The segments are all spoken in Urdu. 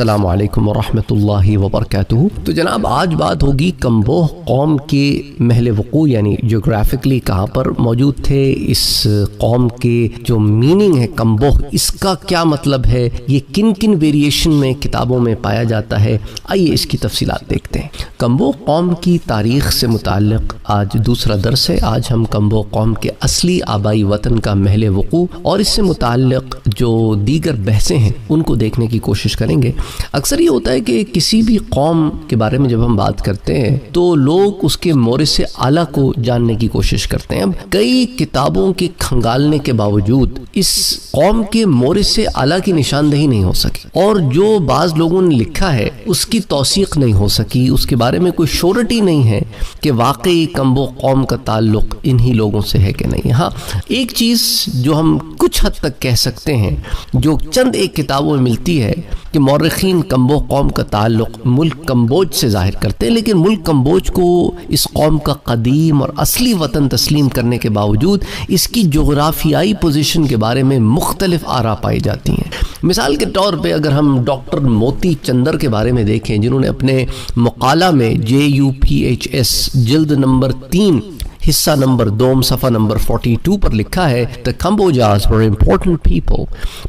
السلام علیکم ورحمۃ اللہ وبرکاتہ۔ تو جناب آج بات ہوگی کمبوہ قوم کے محل وقوع یعنی جغرافکلی کہاں پر موجود تھے، اس قوم کے جو میننگ ہے کمبوہ اس کا کیا مطلب ہے، یہ کن کن ویریشن میں کتابوں میں پایا جاتا ہے، آئیے اس کی تفصیلات دیکھتے ہیں۔ کمبوہ قوم کی تاریخ سے متعلق آج دوسرا درس ہے۔ آج ہم کمبوہ قوم کے اصلی آبائی وطن کا محل وقوع اور اس سے متعلق جو دیگر بحثیں ہیں ان کو دیکھنے کی کوشش کریں گے۔ اکثر یہ ہوتا ہے کہ کسی بھی قوم کے بارے میں جب ہم بات کرتے ہیں تو لوگ اس کے مورث اعلیٰ کو جاننے کی کوشش کرتے ہیں۔ اب کئی کتابوں کے کھنگالنے کے باوجود اس قوم کے مورث اعلیٰ کی نشاندہی نہیں ہو سکی، اور جو بعض لوگوں نے لکھا ہے اس کی توثیق نہیں ہو سکی، اس کے بارے میں کوئی شورٹی نہیں ہے کہ واقعی کمبوہ قوم کا تعلق انہی لوگوں سے ہے کہ نہیں۔ ہاں ایک چیز جو ہم کچھ حد تک کہہ سکتے ہیں، جو چند ایک کتابوں میں ملتی ہے کہ مورخین کمبوہ قوم کا تعلق ملک کمبوج سے ظاہر کرتے ہیں، لیکن ملک کمبوج کو اس قوم کا قدیم اور اصلی وطن تسلیم کرنے کے باوجود اس کی جغرافیائی پوزیشن کے بارے میں مختلف آراء پائی جاتی ہیں۔ مثال کے طور پہ اگر ہم ڈاکٹر موتی چندر کے بارے میں دیکھیں، جنہوں نے اپنے مقالہ میں JUPHS جلد نمبر 3 حصہ نمبر 2 صفحہ نمبر 42 پر لکھا ہے The Kambojans were important people,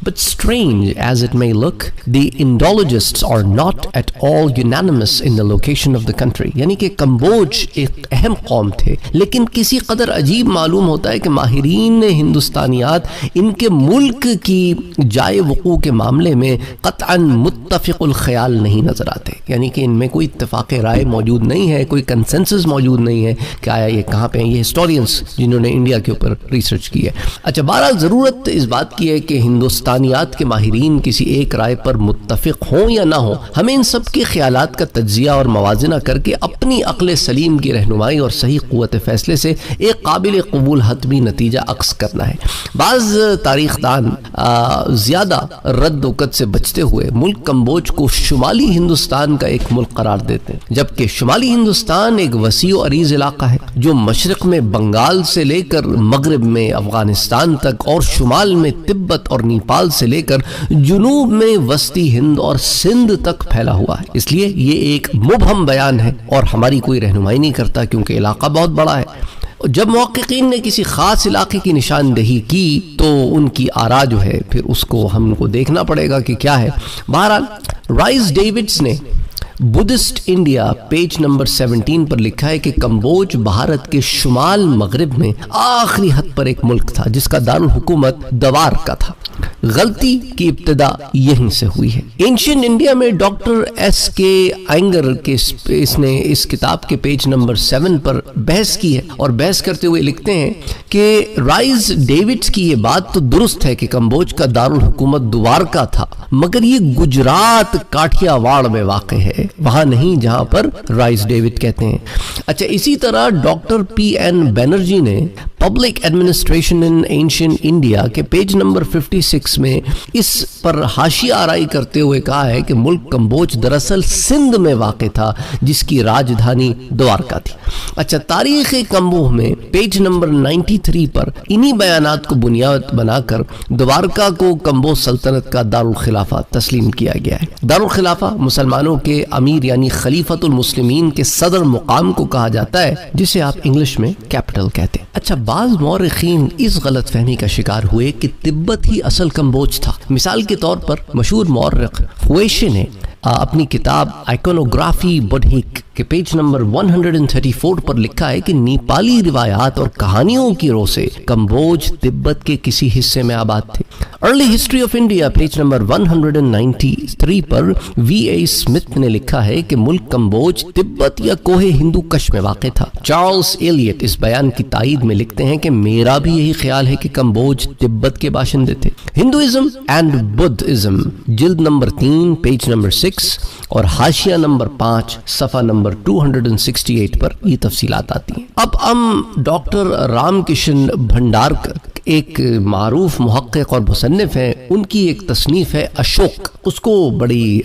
but strange as it may look, the Indologists are not at all unanimous in the location of the country. یعنی کہ کمبوج ایک اہم قوم تھے، لیکن کسی قدر عجیب معلوم ہوتا ہے کہ ماہرین ہندوستانیات ان کے ملک کی جائے وقوع کے معاملے میں قطعاً متفق الخیال نہیں نظر آتے، یعنی کہ ان میں کوئی اتفاق رائے موجود نہیں ہے، کوئی کنسنسس موجود نہیں ہے کہ آیا یہ کہاں پہ، یہ ہسٹورینز جنہوں نے انڈیا کے اوپر ریسرچ کی ہے۔ اچھا بہرحال ضرورت اس بات کی ہے کہ ہندوستانیات کے ماہرین کسی ایک رائے پر متفق ہوں یا نہ ہوں، ہمیں ان سب کے خیالات کا تجزیہ اور موازنہ کر کے اپنی عقل سلیم کی رہنمائی اور صحیح قوت فیصلے سے ایک قابل قبول حتمی نتیجہ عکس کرنا ہے۔ بعض تاریخ دان زیادہ رد و قد سے بچتے ہوئے ملک کمبوج کو شمالی ہندوستان کا ایک ملک قرار دیتے ہیں، جبکہ شمالی ہندوستان ایک وسیع و عریض علاقہ ہے جو مشرق میں بنگال سے لے کر مغرب میں افغانستان تک اور شمال میں تبت اور نیپال سے لے کر جنوب میں وسطی ہند اور سندھ تک پھیلا ہوا ہے۔ اس لیے یہ ایک مبہم بیان ہے اور ہماری کوئی رہنمائی نہیں کرتا، کیونکہ علاقہ بہت بڑا ہے۔ جب محققین نے کسی خاص علاقے کی نشاندہی کی تو ان کی آراء جو ہے پھر اس کو ہم کو دیکھنا پڑے گا کہ کیا ہے۔ بہرحال رائس ڈیوڈز نے بدھسٹ انڈیا پیج نمبر 17 پر لکھا ہے کہ کمبوج بھارت کے شمال مغرب میں آخری حد پر ایک ملک تھا جس کا دارالحکومت دوار کا تھا۔ غلطی کی ابتدا یہیں سے ہوئی ہے۔ اینشین انڈیا میں ڈاکٹر SK اینگر کے اس نے اس کتاب کے پیج نمبر 7 پر بحث کی ہے، اور بحث کرتے ہوئے لکھتے ہیں کہ رائس ڈیوڈز کی یہ بات تو درست ہے کہ کمبوج کا دارالحکومت دوارکا تھا، مگر یہ گجرات کاٹھیا واڑ میں واقع ہے، وہاں نہیں جہاں پر رائس ڈیوڈ کہتے ہیں۔ اچھا اسی طرح ڈاکٹر PN بینرجی نے پبلک ایڈمنسٹریشن ان اینشین انڈیا کے پیج نمبر 56 میں اس پر حاشیہ آرائی کرتے ہوئے کہا ہے کہ ملک کمبوج دراصل سندھ میں واقع تھا جس کی راجدھانی دوارکا تھی۔ اچھا تاریخ کمبوہ میں پیج نمبر 93 پر انہی بیانات کو بنیاد بنا کر دوارکا کو کمبوہ سلطنت کا دارالخلافہ تسلیم کیا گیا ہے۔ دارالخلافہ مسلمانوں کے امیر یعنی خلیفۃ المسلمین کے صدر مقام کو کہا جاتا ہے، جسے آپ انگلش میں کیپٹل کہتے ہیں۔ اچھا بعض مورخین اس غلط فہمی کا شکار ہوئے کہ تبت ہی اصل کمبوج تھا۔ مثال کے طور پر مشہور مورخ خویشے نے اپنی کتاب آئیکونوگرافی بدھک کے پیج نمبر 134 پر لکھا ہے کہ نیپالی روایات اور کہانیوں کی رو سے کمبوج تبت کے کسی حصے میں آباد تھے۔ Early history of India page number 193 per VA Smith نے لکھا ہے کہ ملک کمبوج تبت یا کوہ ہندو کش میں واقع تھا۔ چارلز ایلیٹ اس بیان کی تائید میں لکھتے ہیں کہ میرا بھی یہی خیال ہے کہ کمبوج تبت کے باشندے تھے۔ ہندوازم اینڈ بدھزم جلد نمبر 3 پیج نمبر 6 اور حاشیہ نمبر 5 صفحہ نمبر 268 پر یہ تفصیلات آتی ہیں۔ اب ہم ڈاکٹر رام کشن بھنڈارکر ایک معروف محقق اور مصنف ہیں، ان کی ایک تصنیف ہے اشوک، اس کو بڑی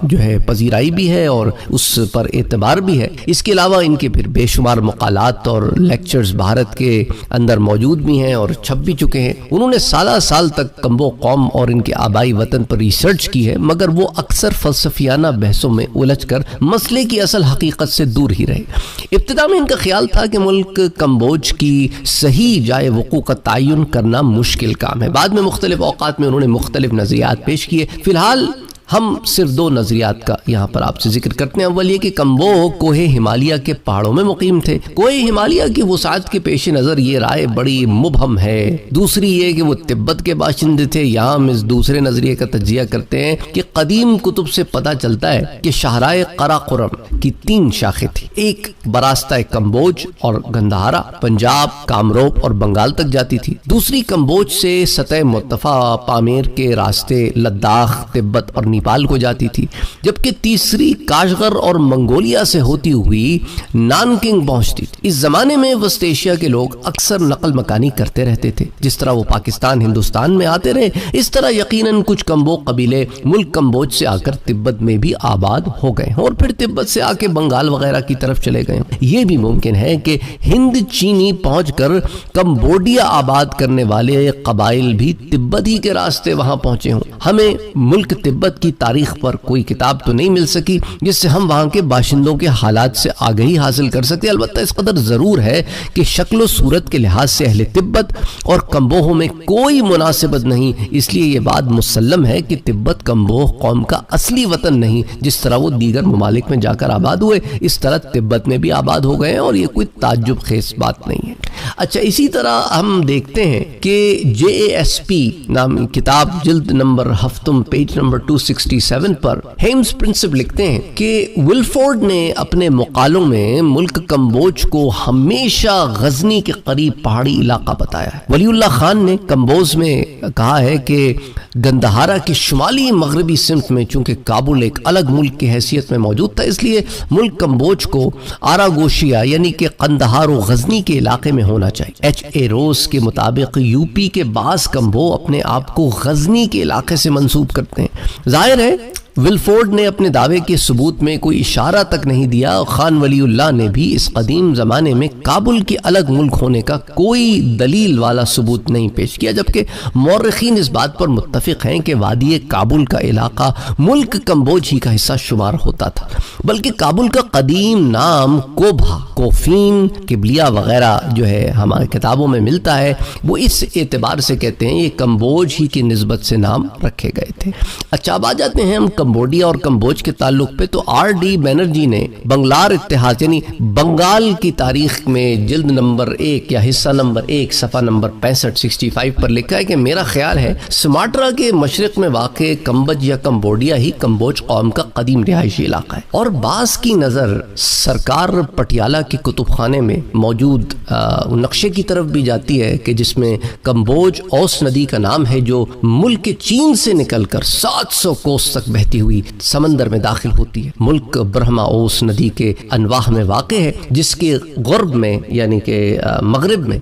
جو ہے پذیرائی بھی ہے اور اس پر اعتبار بھی ہے۔ اس کے علاوہ ان کے پھر بے شمار مقالات اور لیکچرز بھارت کے اندر موجود بھی ہیں اور چھپ بھی چکے ہیں۔ انہوں نے سالہ سال تک کمبو قوم اور ان کے آبائی وطن پر ریسرچ کی ہے، مگر وہ اکثر فلسفیانہ بحثوں میں الجھ کر مسئلے کی اصل حقیقت سے دور ہی رہے۔ ابتدا میں ان کا خیال تھا کہ ملک کمبوج کی صحیح جائے وقوع کا تعین کرنا مشکل کام ہے۔ بعد میں مختلف اوقات میں انہوں نے مختلف نظریات پیش کیے۔ فی الحال ہم صرف دو نظریات کا یہاں پر آپ سے ذکر کرتے ہیں۔ اول یہ کہ کمبو کوہ ہمالیہ کے پہاڑوں میں مقیم تھے۔ کوہ ہمالیہ کی وسعت کے پیش نظر یہ رائے بڑی مبہم ہے۔ دوسری یہ کہ وہ تبت کے باشندے تھے۔ یہاں ہم اس دوسرے نظریے کا تجزیہ کرتے ہیں کہ قدیم کتب سے پتہ چلتا ہے کہ شاہراہ قراقرم کی 3 شاخیں تھیں۔ ایک براستہ کمبوج اور گندھارا پنجاب، کامروپ اور بنگال تک جاتی تھی۔ دوسری کمبوج سے سطح مرتفع پامیر کے راستے لداخ، تبت اور نیپال کو جاتی تھی، جبکہ تیسری کاشغر اور منگولیا سے ہوتی ہوئی نانکنگ پہنچتی تھی۔ اس زمانے میں وسط ایشیا کے لوگ اکثر نقل مکانی کرتے رہتے تھے۔ جس طرح وہ پاکستان، ہندوستان میں آتے رہے، اس طرح یقیناً کچھ کمبو قبیلے ملک کمبوج سے آ کر تبت میں بھی آباد ہو گئے اور پھر تبت سے آ کے بنگال وغیرہ کی طرف چلے گئے۔ یہ بھی ممکن ہے کہ ہند چینی پہنچ کر کمبوڈیا آباد کرنے والے قبائل بھی تبت ہی کے راستے وہاں پہنچے ہوں۔ ہمیں ملک تبت کی تاریخ پر کوئی کتاب تو نہیں مل سکی جس سے ہم وہاں کے باشندوں کے حالات سے آگہی حاصل کر سکتے۔ البتہ اس قدر ضرور ہے کہ شکل و صورت کے لحاظ سے اہل تبت اور کمبوہ میں کوئی مناسبت نہیں، اس لیے یہ بات مسلم ہے کہ تبت کمبوہ قوم کا اصلی وطن نہیں۔ جس طرح وہ دیگر ممالک میں جا کر آباد ہوئے، اس طرح تبت میں بھی آباد ہو گئے اور یہ کوئی تعجب خیز بات نہیں ہے۔ اچھا، اسی طرح ہم دیکھتے ہیں کہ JASP نام کتاب جلد نمبر ہفتم پیج نمبر 267 پر ہیمز پرنسپ لکھتے ہیں کہ ولفورڈ نے اپنے مقالوں میں ملک کمبوج کو ہمیشہ غزنی کے قریب پہاڑی علاقہ بتایا ہے۔ ولی اللہ خان نے کمبوز میں کہا ہے کہ گندھارا کی شمالی مغربی سمت میں چونکہ کابل ایک الگ ملک کی حیثیت میں موجود تھا، اس لیے ملک کمبوج کو آراگوشیا یعنی کہ قندہار و غزنی کے علاقے میں ہونا چاہیے۔ HA روز کے مطابق یوپی کے بعض کمبو اپنے آپ کو غزنی کے علاقے سے منسوب کرتے ہیں۔ ظاہر ہے ولفورڈ نے اپنے دعوے کے ثبوت میں کوئی اشارہ تک نہیں دیا۔ خان ولی اللہ نے بھی اس قدیم زمانے میں کابل کے الگ ملک ہونے کا کوئی دلیل والا ثبوت نہیں پیش کیا، جبکہ مورخین اس بات پر متفق ہیں کہ وادی کابل کا علاقہ ملک کمبوج ہی کا حصہ شمار ہوتا تھا، بلکہ کابل کا قدیم نام کوبھا، کوفین، قبلیہ وغیرہ جو ہے ہمارے کتابوں میں ملتا ہے، وہ اس اعتبار سے کہتے ہیں یہ کمبوج ہی کی نسبت سے نام رکھے گئے تھے۔ اچھا، اب آ جاتے ہیں ہم کمبوڈیا اور کمبوج کے تعلق پہ، تو RD بینرجی نے بنگلار اتحاد یعنی بنگال کی تاریخ میں جلد نمبر 1 یا حصہ نمبر 1 صفحہ نمبر 65 پر لکھا ہے کہ میرا خیال ہے سماٹرا کے مشرق میں واقع کمبج یا کمبوڈیا ہی کمبوج قوم کا قدیم رہائشی علاقہ ہے، اور بعض کی نظر سرکار پٹیالہ کے کتب خانے میں موجود نقشے کی طرف بھی جاتی ہے کہ جس میں کمبوج اوس ندی کا نام ہے جو ملک چین سے نکل کر 700 کوس تک بہتی ہوئی سمندر میں داخل ہوتی ہے۔ ملک برہما اوس ندی کے انواح میں واقع ہے، جس کے غرب میں یعنی کہ مغرب میں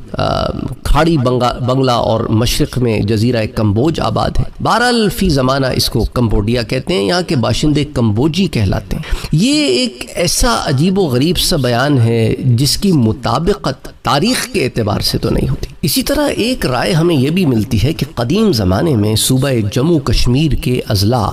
کھاڑی بنگلہ اور مشرق میں جزیرہ کمبوج آباد ہے۔ بہرحال فی زمانہ اس کو کمبوڈیا کہتے ہیں، یہاں کے باشندے کمبوجی کہلاتے ہیں۔ یہ ایک ایسا عجیب و غریب سا بیان ہے جس کی مطابقت تاریخ کے اعتبار سے تو نہیں ہوتی۔ اسی طرح ایک رائے ہمیں یہ بھی ملتی ہے کہ قدیم زمانے میں صوبہ جموں کشمیر کے اضلاع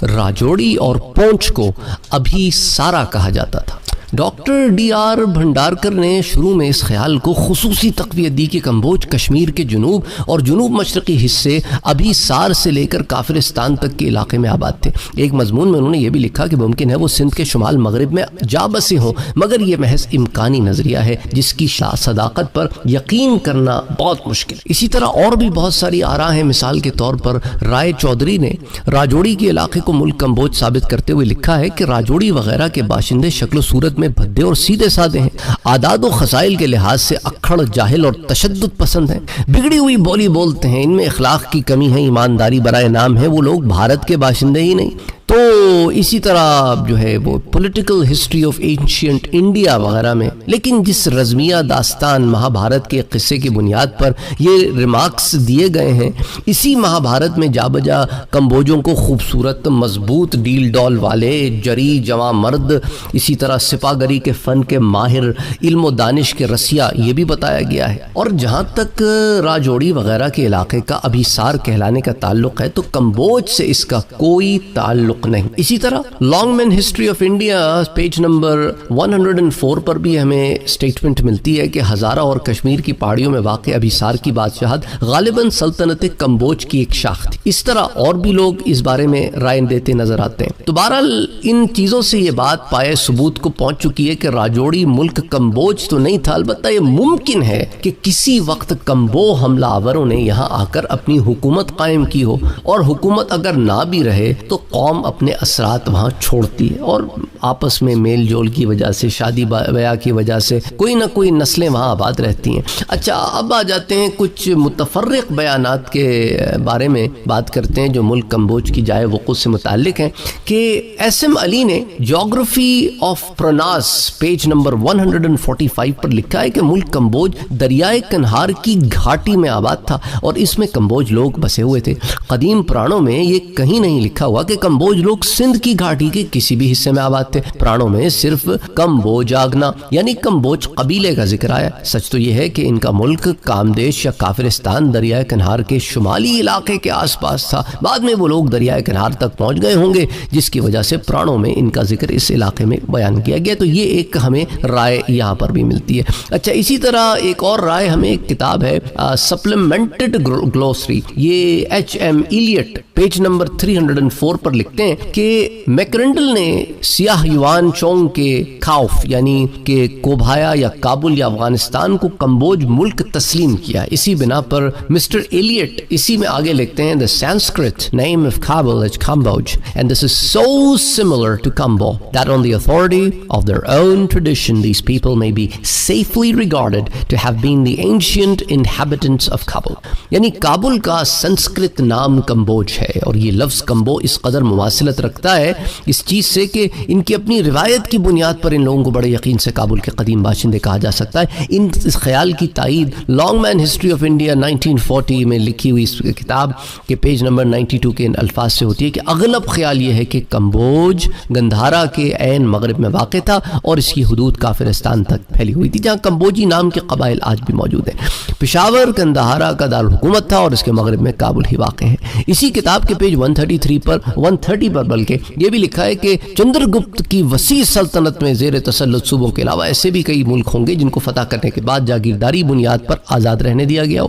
راجوڑی اور پونچھ کو ابھی سارا کہا جاتا تھا۔ ڈاکٹر DR بھنڈارکر نے شروع میں اس خیال کو خصوصی تقویت دی کہ کمبوج کشمیر کے جنوب اور جنوب مشرقی حصے ابھی سار سے لے کر کافرستان تک کے علاقے میں آباد تھے۔ ایک مضمون میں انہوں نے یہ بھی لکھا کہ ممکن ہے وہ سندھ کے شمال مغرب میں جا بسے ہوں، مگر یہ محض امکانی نظریہ ہے جس کی صداقت پر یقین کرنا بہت مشکل ہے۔ اسی طرح اور بھی بہت ساری آراء ہیں۔ مثال کے طور پر رائے چودھری نے راجوڑی کے علاقے کو ملک کمبوج ثابت کرتے ہوئے لکھا ہے کہ راجوڑی وغیرہ کے باشندے شکل و صورت میں بھدے اور سیدھے سادے ہیں، عادات و خصائل کے لحاظ سے اکھڑ، جاہل اور تشدد پسند ہیں، بگڑی ہوئی بولی بولتے ہیں، ان میں اخلاق کی کمی ہے، ایمانداری برائے نام ہے، وہ لوگ بھارت کے باشندے ہی نہیں۔ تو اسی طرح جو ہے وہ political history of ancient India وغیرہ میں، لیکن جس رزمیہ داستان مہابھارت کے قصے کی بنیاد پر یہ ریمارکس دیے گئے ہیں، اسی مہابھارت میں جا بجا کمبوجوں کو خوبصورت، مضبوط ڈیل ڈول والے، جری جواں مرد، اسی طرح سپاہ گری کے فن کے ماہر، علم و دانش کے رسیا، یہ بھی بتایا گیا ہے۔ اور جہاں تک راجوڑی وغیرہ کے علاقے کا ابھیسار کہلانے کا تعلق ہے تو کمبوج سے اس کا کوئی تعلق نہیں۔ اسی طرح Longman history of India page number 104 پر بھی ہمیں سٹیٹمنٹ ملتی ہے کہ ہزارہ اور کشمیر کی پہاڑیوں میں واقع ابھیسار کی بادشاہت غالباً سلطنت کمبوج کی ایک شاخ تھی۔ اس طرح اور بھی لوگ اس بارے میں رائے دیتے نظر آتے ہیں۔ تو بہرحال ان چیزوں سے یہ بات پائے ثبوت کو پہنچ چکی ہے کہ راجوڑی ملک کمبوج تو نہیں تھا، البتہ یہ ممکن ہے کہ کسی وقت کمبو حملہ آوروں نے یہاں آ کر اپنی حکومت قائم کی ہو، اور حکومت اگر نہ بھی رہے تو قوم اپنے اثرات وہاں چھوڑتی ہے، اور آپس میں میل جول کی وجہ سے، شادی بیاہ کی وجہ سے کوئی نہ کوئی نسلیں وہاں آباد رہتی ہیں۔ اچھا، اب آ جاتے ہیں کچھ متفرق بیانات کے بارے میں بات کرتے ہیں جو ملک کمبوج کی جائے وقوع سے متعلق ہیں، کہ ایس ایم علی نے جیوگرافی آف پرناس پیج نمبر 145 پر لکھا ہے کہ ملک کمبوج دریائے کنہار کی گھاٹی میں آباد تھا اور اس میں کمبوج لوگ بسے ہوئے تھے۔ قدیم پرانوں میں یہ کہیں نہیں لکھا ہوا کہ کمبوج لوگ سندھ کی گھاٹی کے کسی بھی حصے میں آباد تھے۔ پرانوں میں صرف کمبوج آگنا یعنی کمبوج قبیلے کا ذکر آیا۔ سچ تو یہ ہے کہ ان کا ملک کامدیش یا کافرستان دریائے کنہار کے شمالی علاقے کے آس پاس تھا۔ بعد میں وہ لوگ دریائے کنہار تک پہنچ گئے ہوں گے، جس کی وجہ سے پرانوں میں ان کا ذکر اس علاقے میں بیان کیا گیا۔ تو یہ ایک ہمیں رائے یہاں پر بھی ملتی ہے۔ اچھا، اسی طرح ایک اور رائے ہمیں ایک کتاب ہے سپلیمنٹڈ گلوسری، یہ H M Elliot page number 304 پر لکھتے ہیں کہ میکرنڈل نے سیاہ یوان چونگ کے کھاؤف یعنی کہ کوبھایا یا کابل یا افغانستان کو کمبوج ملک تسلیم کیا۔ اسی بنا پر مسٹر ایلیٹ اسی میں آگے لکھتے ہیں the Sanskrit name of Kabul is Kamboj and this is so similar to Kambo that on the authority of their own tradition these people may be safely regarded to have been the ancient inhabitants of Kabul۔ یعنی کابل کا سنسکرت نام کمبوج ہے، اور یہ لفظ کمبو اس قدر مماثلت رکھتا ہے اس چیز سے کہ ان کی اپنی روایت کی بنیاد پر ان لوگوں کو بڑے یقین سے کابل کے قدیم باشندے کہا جا سکتا ہے۔ اس خیال کی تائید Longman history of India 1940 میں لکھی ہوئی اس کتاب کے پیج نمبر 92 کے ان الفاظ سے ہوتی ہے کہ اغلب خیال یہ ہے کہ کمبوج گندھارا کے عین مغرب میں واقع تھا اور اس کی حدود کافرستان تک پھیلی ہوئی تھی، جہاں کمبوجی نام کے قبائل آج بھی موجود ہیں۔ پشاور گندھارا کا دارالحکومت تھا اور اس کے مغرب میں کابل ہی واقع ہے۔ اسی کتاب کے پیج 130 پر بلکہ یہ بھی لکھا ہے کہ چندر گپت کی وسیع سلطنت میں زیر تسلط صوبوں کے علاوہ ایسے بھی کئی ملک ہوں گے جن کو فتح کرنے کے بعد جاگیرداری بنیاد پر آزاد رہنے دیا گیا ہو،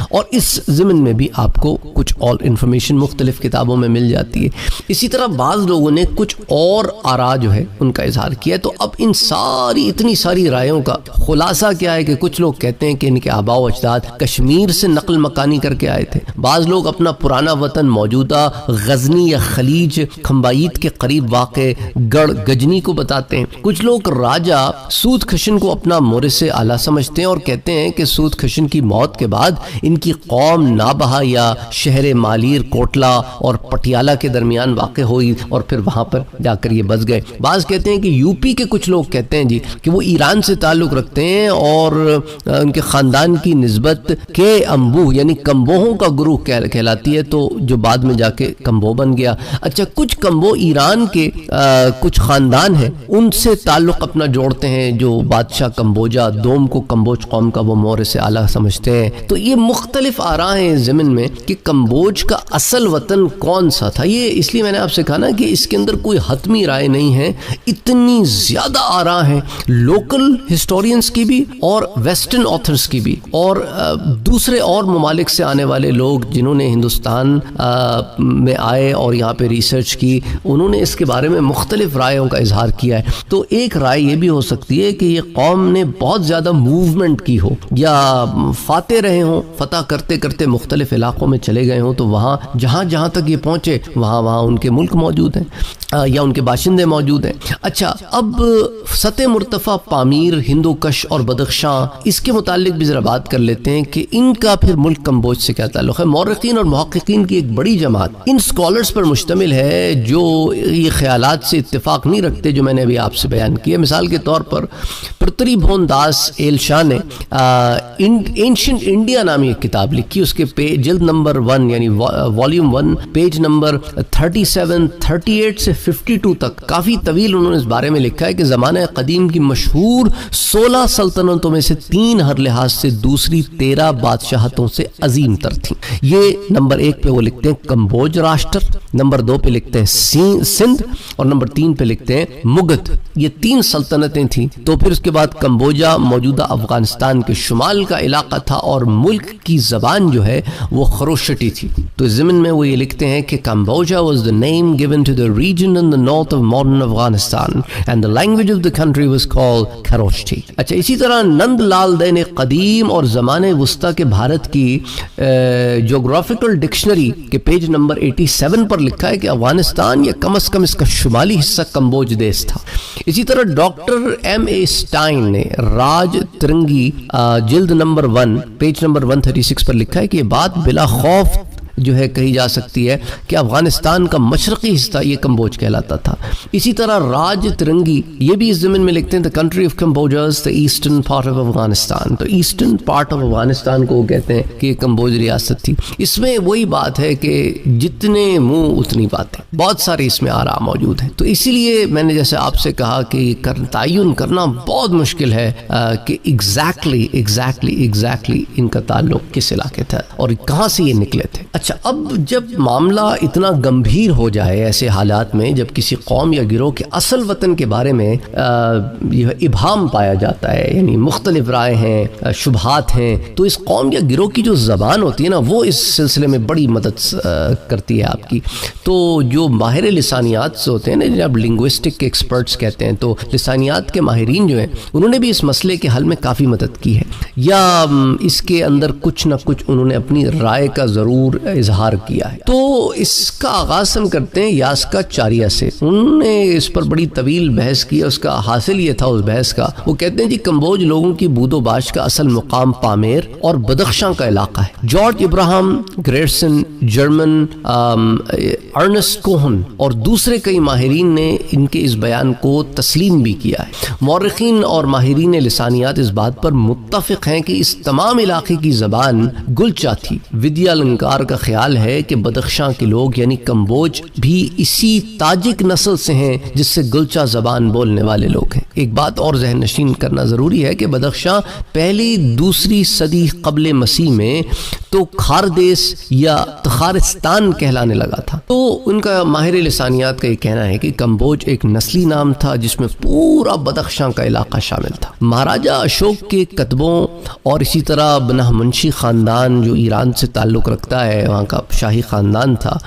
اور اس ضمن میں بھی آپ کو کچھ اور انفارمیشن مختلف کتابوں میں مل جاتی ہے۔ اسی طرح بعض لوگوں نے کچھ اور آراء جو ہے ان کا اظہار کیا ہے۔ تو اب ان اتنی ساری رائےوں کا خلاصہ کیا ہے کہ کچھ لوگ کہتے ہیں کہ ان کے آباء و اجداد کشمیر سے نقل مکانی کر کے آئے تھے، بعض لوگ اپنا پرانا وطن موجودہ غزنی یا خلیج کھمبائیت کے قریب واقع گڑھ گجنی کو بتاتے ہیں، کچھ لوگ راجہ سود خشن کو اپنا مورث اعلیٰ سمجھتے ہیں اور کہتے ہیں کہ سود خشن کی موت کے بعد ان کی قوم نابہا یا شہر مالیر کوٹلا اور پٹیالہ کے درمیان واقع ہوئی اور پھر وہاں پر جا کر یہ بس گئے۔ بعض کہتے ہیں کہ یوپی کے کچھ لوگ کہتے ہیں جی کہ وہ ایران سے تعلق رکھتے ہیں اور ان کے خاندان کی نسبت کے امبو یعنی کمبوہوں کا گروہ کہلاتی ہے، تو جو بعد میں جا کے کمبو بن گیا۔ اچھا، کچھ کمبو ایران کے کچھ خاندان ہیں ان سے تعلق اپنا جوڑتے ہیں جو بادشاہ کمبوجا دوم کو کمبوج قوم کا وہ مورث اعلیٰ سمجھتے ہیں۔ تو یہ مختلف آراء ہیں ضمن میں کہ کمبوج کا اصل وطن کون سا تھا۔ یہ اس لیے میں نے آپ سے کہا نا کہ اس کے اندر کوئی حتمی رائے نہیں ہے، اتنی زیادہ آراء ہیں لوکل ہسٹورینز کی بھی اور ویسٹرن آتھرز کی بھی، اور دوسرے اور ممالک سے آنے والے لوگ جنہوں نے ہندوستان میں آئے اور یہاں پہ ریسرچ کی، انہوں نے اس کے بارے میں مختلف رائےوں کا اظہار کیا ہے۔ تو ایک رائے یہ بھی ہو سکتی ہے کہ یہ قوم نے بہت زیادہ موومنٹ کی ہو یا فاتح رہے ہوں فتح کرتے کرتے مختلف علاقوں میں چلے گئے ہوں تو وہاں جہاں جہاں تک یہ پہنچے وہاں ان کے ملک موجود ہیں یا ان کے باشندے موجود ہیں۔ اچھا، اب سطح مرتفع پامیر، ہندو کش اور بدخشاں، اس کے متعلق بھی ذرا بات کر لیتے ہیں کہ ان کا پھر ملک کمبوج سے کیا تعلق ہے۔ مورخین اور محققین کی ایک بڑی جماعت ان سکولرز پر مشتمل ہے جو یہ خیالات سے اتفاق نہیں رکھتے جو میں نے ابھی آپ سے بیان کیا۔ مثال کے طور پر پرتری بھون داس ایل شاہ نے اینشنٹ انڈیا نامی ایک کتاب لکھی، اس کے جلد نمبر 1 یعنی والیوم 1 پیج نمبر 37 38 سے 52 تک کافی طویل انہوں نے اس بارے میں لکھا ہے کہ زمانہ قدیم کی مشہور 16 سلطنتوں میں سے 3 ہر لحاظ سے دوسری 13 بادشاہتوں سے عظیم تر تھیں۔ یہ نمبر 1 پہ وہ لکھتے ہیں کمبوج راشٹر، نمبر 2 پہ لکھتے ہیں سندھ اور نمبر 3 پہ لکھتے ہیں مگدھ۔ یہ 3 سلطنتیں تھیں۔ تو پھر اس کے بعد کمبوجا موجودہ افغانستان کے شمال کا علاقہ تھا اور ملک کی زبان جو ہے وہ خروشٹی تھی۔ تو اس ضمن میں وہ یہ لکھتے ہیں کہ کمبوجا was the name given to the region in the north of modern Afghanistan and the language of the country was called Kharoshti۔ اچھا، اسی طرح نند لال دے نے قدیم اور زمانے وسطی کے بھارت کی جغرافیکل ڈکشنری کے پیج نمبر 87 پر لکھا ہے کہ افغانستان یا کم از کم اس کا شمالی حصہ کمبوج دیس تھا۔ اسی طرح ڈاکٹر ایم اے اسٹائن نے راج ترنگی جلد نمبر 1 پیج نمبر 136 پر لکھا ہے کہ یہ بات بلا خوف جو ہے کہی جا سکتی ہے کہ افغانستان کا مشرقی حصہ یہ کمبوج کہلاتا تھا۔ اسی طرح راج ترنگی یہ بھی اس ضمن میں لکھتے ہیں the country of Cambodia is the eastern part of Afghanistan۔ تو ایسٹرن پارٹ آف افغانستان کو وہ کہتے ہیں کہ یہ کمبوج ریاست تھی۔ اس میں وہی بات ہے کہ جتنے منہ اتنی باتیں، بہت سارے اس میں آراء موجود ہیں۔ تو اسی لیے میں نے جیسے آپ سے کہا کہ تعین کرنا بہت مشکل ہے کہ ایگزیکٹلی ان کا تعلق کس علاقے تھا اور کہاں سے یہ نکلے تھے۔ اچھا، اب جب معاملہ اتنا گمبھیر ہو جائے ایسے حالات میں، جب کسی قوم یا گروہ کے اصل وطن کے بارے میں ابہام پایا جاتا ہے، یعنی مختلف رائے ہیں، شبہات ہیں، تو اس قوم یا گروہ کی جو زبان ہوتی ہے نا وہ اس سلسلے میں بڑی مدد کرتی ہے آپ کی۔ تو جو ماہر لسانیات سے ہوتے ہیں نا، جنہیں آپ لنگوسٹک کے ایکسپرٹس کہتے ہیں، تو لسانیات کے ماہرین جو ہیں انہوں نے بھی اس مسئلے کے حل میں کافی مدد کی ہے، یا اس کے اندر کچھ نہ کچھ انہوں نے اپنی رائے کا ضرور اظہار کیا ہے۔ تو اس کا آغاز ہم کرتے ہیں یاسکا چاریہ سے۔ انہوں نے اس پر بڑی طویل بحث کی، اس کا حاصل یہ تھا اس بحث کا، وہ کہتے ہیں جی کمبوج لوگوں کی بود و باش کا اصل مقام پامیر اور بدخشاں کا علاقہ ہے۔ George Abraham Grierson, German Ernst Kuhn اور دوسرے کئی ماہرین نے ان کے اس بیان کو تسلیم بھی کیا ہے۔ مورخین اور ماہرین لسانیات اس بات پر متفق ہیں کہ اس تمام علاقے کی زبان گلچا تھی۔ ودیا لنکار کا خیال ہے کہ بدخشاں کے لوگ یعنی کمبوج بھی اسی تاجک نسل سے ہیں جس سے گلچا زبان بولنے والے لوگ ہیں۔ ایک بات اور ذہن نشین کرنا ضروری ہے کہ بدخشاں پہلی دوسری صدی قبل مسیح میں تو خاردیس یا تخارستان کہلانے لگا تھا۔ تو ان کا ماہر لسانیات کا یہ کہنا ہے کہ کمبوج ایک نسلی نام تھا جس میں پورا بدخشاں کا علاقہ شامل تھا۔ مہاراجا اشوک کے کتبوں اور اسی طرح بنہمنشی خاندان جو ایران سے تعلق رکھتا ہے، وہاں کا شاہی خاندان تھا،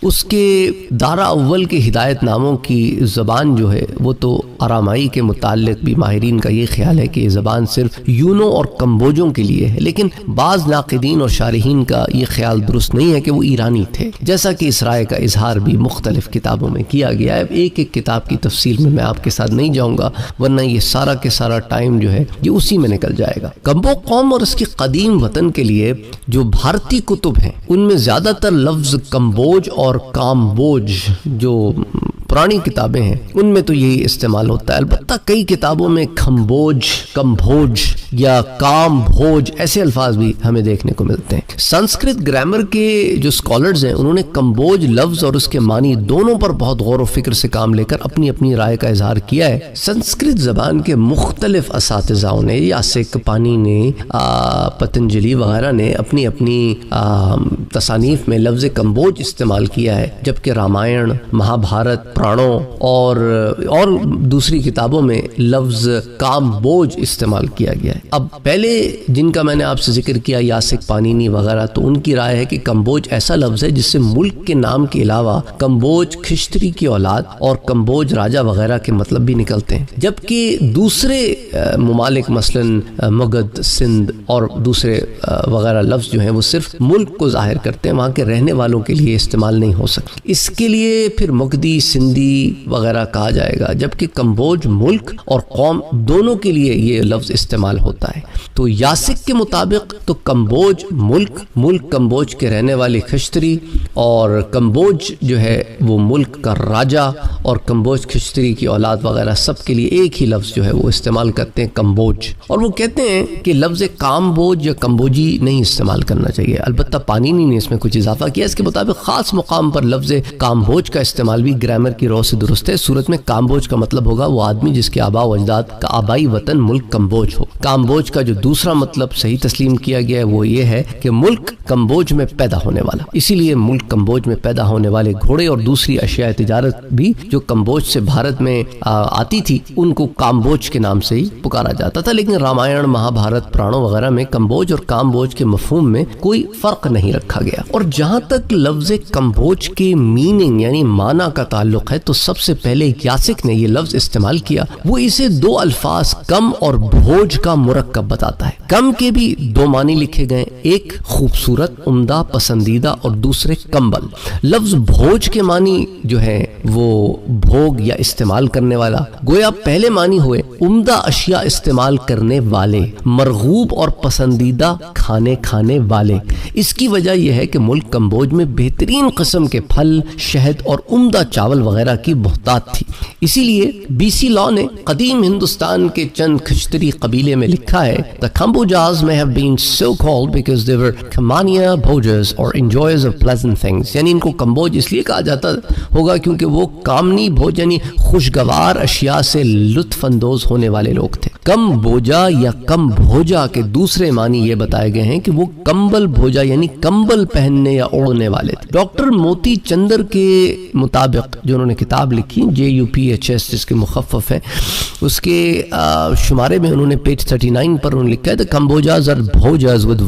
اس کے دارا اول کے ہدایت ناموں کی زبان جو ہے وہ تو آرامائی کے متعلق بھی ماہرین کا یہ خیال ہے کہ یہ زبان صرف یونوں اور کمبوجوں کے لیے ہے، لیکن بعض ناقدین اور شارحین کا یہ خیال درست نہیں ہے کہ وہ ایرانی تھے، جیسا کہ اس رائے کا اظہار بھی مختلف کتابوں میں کیا گیا ہے۔ ایک ایک کتاب کی تفصیل میں آپ کے ساتھ نہیں جاؤں گا ورنہ یہ سارا کے سارا ٹائم جو ہے یہ اسی میں نکل جائے گا۔ کمبو قوم اور اس کی قدیم وطن کے لیے جو بھارتی کتب ہیں ان میں زیادہ تر لفظ کمبوج اور کامبوج جو پرانی کتابیں ہیں ان میں تو یہی استعمال ہوتا ہے، البتہ کئی کتابوں میں کھمبوج، کمبوج یا کام بھوج ایسے الفاظ بھی ہمیں دیکھنے کو ملتے ہیں۔ سنسکرت گرامر کے جو اسکالرز ہیں انہوں نے کمبوج لفظ اور اس کے معنی دونوں پر بہت غور و فکر سے کام لے کر اپنی اپنی رائے کا اظہار کیا ہے۔ سنسکرت زبان کے مختلف اساتذاؤں نے، یاسک پانی نے، پتنجلی وغیرہ نے اپنی اپنی تصانیف میں لفظ کمبوج استعمال کیا ہے، جبکہ رامائن، مہا بھارت، پرانو اور دوسری کتابوں میں لفظ کامبوج استعمال کیا گیا ہے۔ اب پہلے جن کا میں نے آپ سے ذکر کیا، یاسک، پانینی وغیرہ، تو ان کی رائے ہے کہ کمبوج ایسا لفظ ہے جس سے ملک کے نام کے علاوہ کمبوج خشتری کی اولاد اور کمبوج راجہ وغیرہ کے مطلب بھی نکلتے ہیں، جبکہ دوسرے ممالک مثلا مگدھ، سندھ اور دوسرے وغیرہ لفظ جو ہیں وہ صرف ملک کو ظاہر کرتے ہیں، وہاں کے رہنے والوں کے لیے استعمال نہیں ہو سکتے۔ اس کے لیے پھر مگدی، سندھی وغیرہ کہا جائے گا، جبکہ کمبوج ملک اور قوم دونوں کے لیے یہ لفظ استعمال ہوتا ہے۔ تو یاسک کے مطابق تو کمبوج ملک کمبوج کے رہنے والے خشتری، اور کمبوج جو ہے وہ ملک کا راجہ اور کمبوج خشتری کی اولاد وغیرہ سب کے لیے ایک ہی لفظ جو ہے وہ استعمال کرتے ہیں، کمبوج۔ اور وہ کہتے ہیں کہ لفظ کامبوج یا کمبوجی نہیں استعمال کرنا چاہیے۔ البتہ پانینی نے اس میں کچھ اضافہ کیا، اس کے مطابق خاص مقام پر لفظ کامبوج کا استعمال بھی گرامر کی رو سے درست ہے۔ صورت میں کامبوج کا مطلب ہوگا وہ آدمی جس کے آباء و اجداد کا آبائی وطن ملک کمبوج ہو۔ کامبوج کا جو دوسرا مطلب صحیح تسلیم کیا گیا ہے وہ یہ ہے کہ ملک کمبوج میں پیدا ہونے والا، اسی لیے ملک کمبوج میں پیدا ہونے والے گھوڑے اور دوسری اشیاء تجارت بھی جو کمبوج سے بھارت میں آتی تھی ان کو کامبوج کے نام سے ہی پکارا جاتا تھا۔ لیکن رامائن، مہا بھارت، پرانو وغیرہ میں کمبوج اور کامبوج کے مفہوم میں کوئی فرق نہیں رکھا گیا۔ اور جہاں تک لفظ کمبوج کے میننگ یعنی معنی کا تعلق ہے تو سب سے پہلے یاسک نے یہ لفظ استعمال کیا، وہ اسے دو الفاظ کم اور بھوج کا مرکب بتاتا ہے۔ کم کے بھی دو معنی لکھے گئے، ایک خوبصورت، عمدہ، پسندیدہ اور دوسرے کمبل۔ لفظ بھوج کے معنی جو ہے وہ بھوگ یا استعمال کرنے والا، گویا پہلے معنی ہوئے عمدہ اشیاء استعمال کرنے والے، مرغوب اور پسندیدہ کھانے والے۔ اس کی وجہ یہ ہے کہ ملک کمبوج میں بہترین قسم کے پھل، شہد اور عمدہ چاول وغیرہ کی بہتات تھی۔ اسی لیے BC لاء نے قدیم ہندوستان کے چند خشتری قبیلے میں لکھا ہے The Kambojans may have been so called because they were Kamania Bhojers or enjoyers of pleasant things، یعنی ان کو کمبوج اس لیے کہا جاتا ہوگا کیونکہ وہ کامنی بھوج یعنی خوشگوار اشیاء سے لطف اندوز ہونے والے لوگ تھے۔ کم بوجا یا کم بھوجا کے دوسرے معنی یہ بتائے گئے ہیں کہ وہ کمبل بھوجا یعنی کمبل پہننے یا اوڑھنے والے تھے۔ ڈاکٹر موتی چندر کے مطابق جو انہوں نے کتاب لکھی JUPHS جس کے مخفف ہے، اس کے شمارے میں انہوں نے پیج 39 پر انہوں نے لکھا ہے The Kambojans are Bhojas with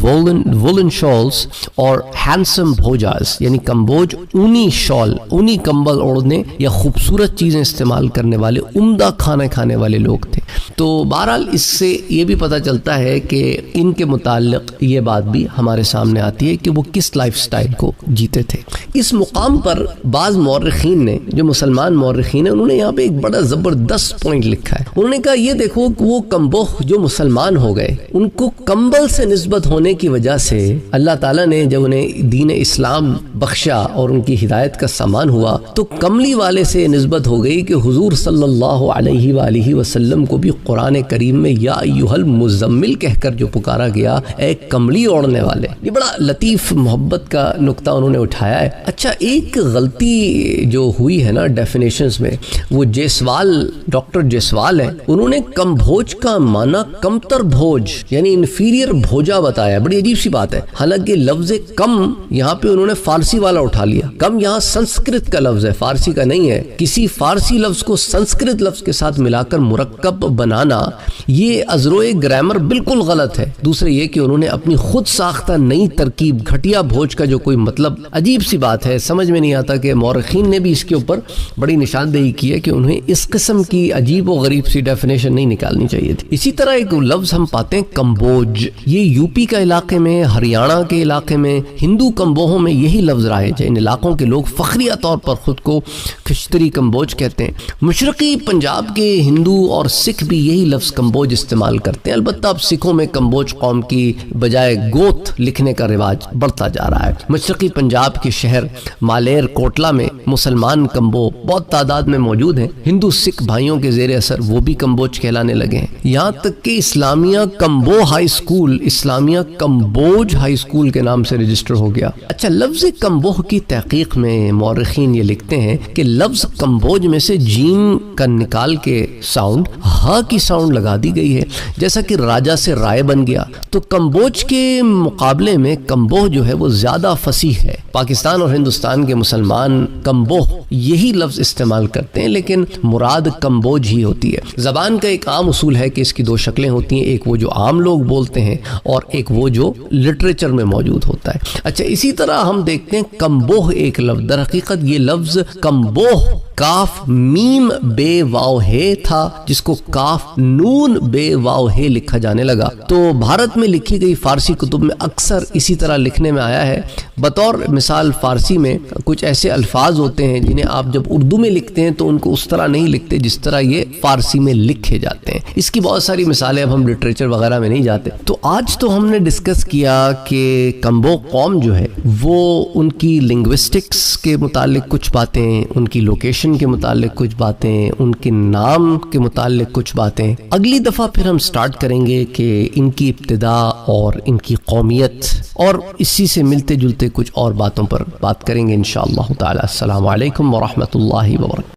woolen shawls اور handsome Bhojas یعنی کمبوج اونی شال، اونی کمبل اوڑھنے یا خوبصورت چیزیں استعمال کرنے والے عمدہ کھانا کھانے والے لوگ تھے۔ تو بہرحال اس سے یہ بھی پتہ چلتا ہے کہ ان کے متعلق یہ بات بھی ہمارے سامنے آتی ہے کہ وہ کس لائف سٹائل کو جیتے تھے۔ اس مقام پر بعض مورخین نے، جو مسلمان مورخین ہیں، انہوں نے یہاں پہ ایک بڑا زبردست پوائنٹ لکھا ہے۔ انہوں نے کہا یہ دیکھو کہ وہ کمبوہ جو مسلمان ہو گئے، ان کو کمبل سے نسبت ہونے کی وجہ سے اللہ تعالیٰ نے جب انہیں دین اسلام بخشا اور ان کی ہدایت کا سامان ہوا تو کملی والے سے نسبت ہو گئی کہ حضور صلی اللہ علیہ وآلہ وسلم کو بھی قرآن کریم میں یا ایھا المزمل کہہ کر جو پکارا گیا، اے کملی اوڑھنے والے۔ یہ بڑا لطیف محبت کا نقطہ انہوں نے اٹھایا ہے۔ اچھا، ایک غلطی جو ہوئی ہے نا ڈیفینیشنز میں، وہ جیسوال، ڈاکٹر جیسوال ہے، انہوں نے کم بھوج کا معنی کمتر بھوج یعنی انفیریئر بھوجا بتایا۔ بڑی عجیب سی بات ہے، حالانکہ لفظ کم یہاں پہ انہوں نے فارسی والا اٹھا لیا۔ کم یہاں سنسکرت کا لفظ ہے، فارسی کا نہیں ہے۔ کسی فارسی لفظ کو سنسکرت لفظ کے ساتھ ملا کر مرکب بنانا یہ ازروئے گرامر بالکل غلط ہے۔ دوسرے یہ کہ انہوں نے اپنی خود ساختہ نئی ترکیب گھٹیا بھوج کا جو کوئی مطلب، عجیب سی بات ہے، سمجھ میں نہیں آتا کہ مورخین نے بھی اس کے اوپر بڑی نشاندہی کی ہے کہ انہیں اس قسم کی عجیب و غریب سی ڈیفینیشن نہیں نکالنی چاہیے تھی۔ اسی طرح ایک لفظ ہم پاتے ہیں کمبوج، یہ یوپی کا علاقے میں، ہریانہ کے علاقے میں، ہندو کمبوہوں میں یہی لفظ رائج ہے۔ ان علاقوں کے لوگ فخریہ طور پر خود کو خشتری کمبوج کہتے ہیں۔ مشرقی پنجاب کے ہندو اور سکھ بھی یہی لفظ کمبوج استعمال کرتے ہیں۔ البتہ اب سکھوں میں کمبوج قوم کی بجائے گوت لکھنے کا رواج بڑھتا جا رہا ہے۔ مشرقی پنجاب کے شہر مالیر کوٹلا میں مسلمان کمبو بہت تعداد میں موجود ہیں۔ ہندو سکھ بھائیوں کے زیر اثر وہ بھی کمبوج کہلانے لگے ہیں۔ یہاں تک کہ اسلامیہ کمبو ہائی اسکول اسلامیہ کمبوج ہائی اسکول کے نام سے رجسٹر ہو گیا۔ اچھا، لفظ کمبوہ کی تحقیق میں مورخین یہ لکھتے ہیں کہ لفظ کمبوج میں سے جیم کا نکال کے ساؤنڈ ہا کی ساؤنڈ لگا لگا دی گئی ہے، جیسا کہ راجا سے رائے بن گیا، تو کمبوج کے مقابلے میں کمبوہ جو ہے وہ زیادہ فصیح ہے۔ پاکستان اور ہندوستان کے مسلمان کمبوہ یہی لفظ استعمال کرتے ہیں، لیکن مراد کمبوج ہی ہوتی ہے۔ زبان کا ایک عام اصول ہے کہ اس کی دو شکلیں ہوتی ہیں، ایک وہ جو عام لوگ بولتے ہیں اور ایک وہ جو لٹریچر میں موجود ہوتا ہے۔ اچھا، اسی طرح ہم دیکھتے ہیں کمبوہ ایک لفظ، در حقیقت یہ لفظ کمبوہ کاف میم بے واو ہے تھا، جس کو کاف نون بے واو ہے لکھا جانے لگا، تو بھارت میں لکھی گئی فارسی کتب میں اکثر اسی طرح لکھنے میں آیا ہے۔ بطور مثال فارسی میں کچھ ایسے الفاظ ہوتے ہیں جنہیں آپ جب اردو میں لکھتے ہیں تو ان کو اس طرح نہیں لکھتے جس طرح یہ فارسی میں لکھے جاتے ہیں۔ اس کی بہت ساری مثالیں، اب ہم لٹریچر وغیرہ میں نہیں جاتے۔ تو آج تو ہم نے ڈسکس کیا کہ کمبوہ قوم جو ہے وہ ان کی لنگوسٹکس کے متعلق کچھ باتیں، ان کی لوکیشن کے متعلق کچھ باتیں، ان کے نام کے متعلق کچھ باتیں۔ اگلی دفعہ پھر ہم سٹارٹ کریں گے کہ ان کی ابتدا اور ان کی قومیت، اور اسی سے ملتے جلتے کچھ اور باتوں پر بات کریں گے انشاءاللہ تعالی۔ السلام علیکم ورحمۃ اللہ وبرکاتہ۔